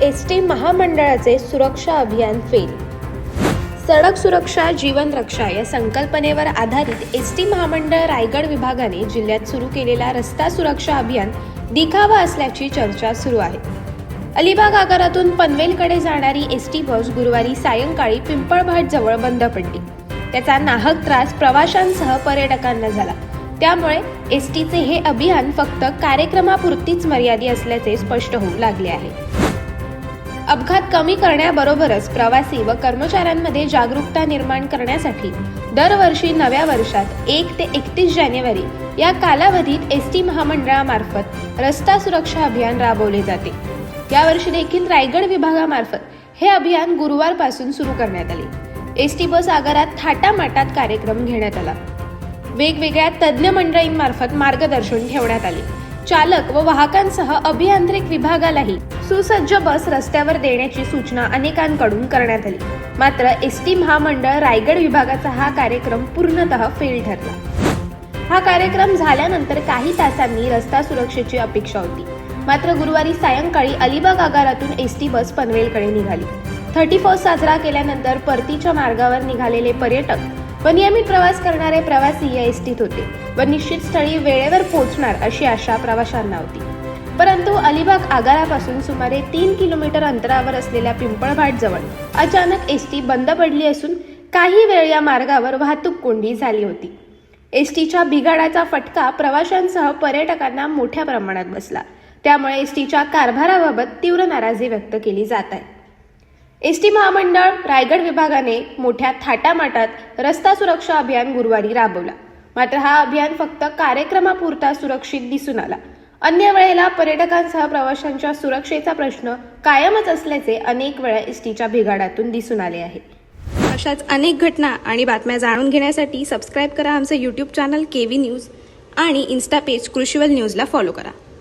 ST महामंडळाचे सुरक्षा अभियान फेल। सडक सुरक्षा जीवन रक्षा या संकल्पनेवर आधारित एसटी महामंडळ रायगड विभागाने जिल्ह्यात सुरू केलेला रस्ता सुरक्षा अभियान दिखावा असल्याची चर्चा सुरू आहे। अलिबाग आगारातून पनवेलकडे जाणारी एसटी बस गुरुवारी सायंकाळी पिंपळघाट जवळ बंद पडली। त्याचा नाहक त्रास प्रवाशांसह पर्यटकांना झाला। त्यामुळे एसटीचे हे अभियान फक्त कार्यक्रमापुरतीच मर्यादित असल्याचे स्पष्ट होऊ लागले आहे। अपघात कमी करण्याबरोबरच प्रवासी व कर्मचाऱ्यांमध्ये जागरूकता निर्माण करण्यासाठी दरवर्षी नव्या वर्षात 1 ते 31 जानेवारी या कालावधीत एसटी महामंडळामार्फत रस्ता सुरक्षा अभियान राबवले जाते। यावर्षी देखील रायगड विभागामार्फत हे अभियान गुरुवारपासून सुरू करण्यात आले। एसटी बस आगारात थाटामाटात कार्यक्रम घेण्यात आला। वेगवेगळ्या तज्ज्ञ मंडळींमार्फत मार्गदर्शन ठेवण्यात आले। चालक व वाहकांसह अभियांत्रिक विभागालाही सुसज्ज बस रस्त्यावर देण्याची सूचना अनेकांकडून करण्यात आली। मात्र एसटी महामंडळ रायगड विभागाचा हा कार्यक्रम पूर्णतः फेल ठरला। हा कार्यक्रम झाल्यानंतर काही तासांनी रस्ता सुरक्षेची अपेक्षा होती। मात्र गुरुवारी सायंकाळी अलिबाग आगारातून एसटी बस पनवेलकडे निघाली। 31 साजरा केल्यानंतर परतीच्या मार्गावर निघालेले पर्यटक व नियमित प्रवास करणारे प्रवासी या एसटीत होते व निश्चित स्थळी वेळेवर पोहोचणार अशी आशा प्रवाशांना होती। परंतु अलिबाग आगारापासून सुमारे 3 किलोमीटर अंतरावर असलेल्या पिंपळघाट जवळ अचानक एसटी बंद पडली असून काही वेळ या मार्गावर वाहतूक कोंडी झाली होती। एसटीच्या बिघाडाचा फटका प्रवाशांसह पर्यटकांना मोठ्या प्रमाणात बसला। त्यामुळे एसटीच्या कारभाराबाबत तीव्र नाराजी व्यक्त केली जात आहे। एसटी महामंडळ रायगड विभागाने मोठ्या थाटामाटात रस्ता सुरक्षा अभियान गुरुवारी राबवला। मात्र हा अभियान फक्त कार्यक्रमापुरता सुरक्षित दिसून आला। अन्य वेळेला पर्यटकांसह प्रवाशांच्या सुरक्षेचा प्रश्न कायमच असल्याचे अनेक वेळा एसटीच्या बिघाडातून दिसून आले आहे। अशाच अनेक घटना आणि बातम्या जाणून घेण्यासाठी सबस्क्राईब करा आमचे YouTube चॅनल केव्ही न्यूज आणि इन्स्टा पेज कृषीवल न्यूजला फॉलो करा।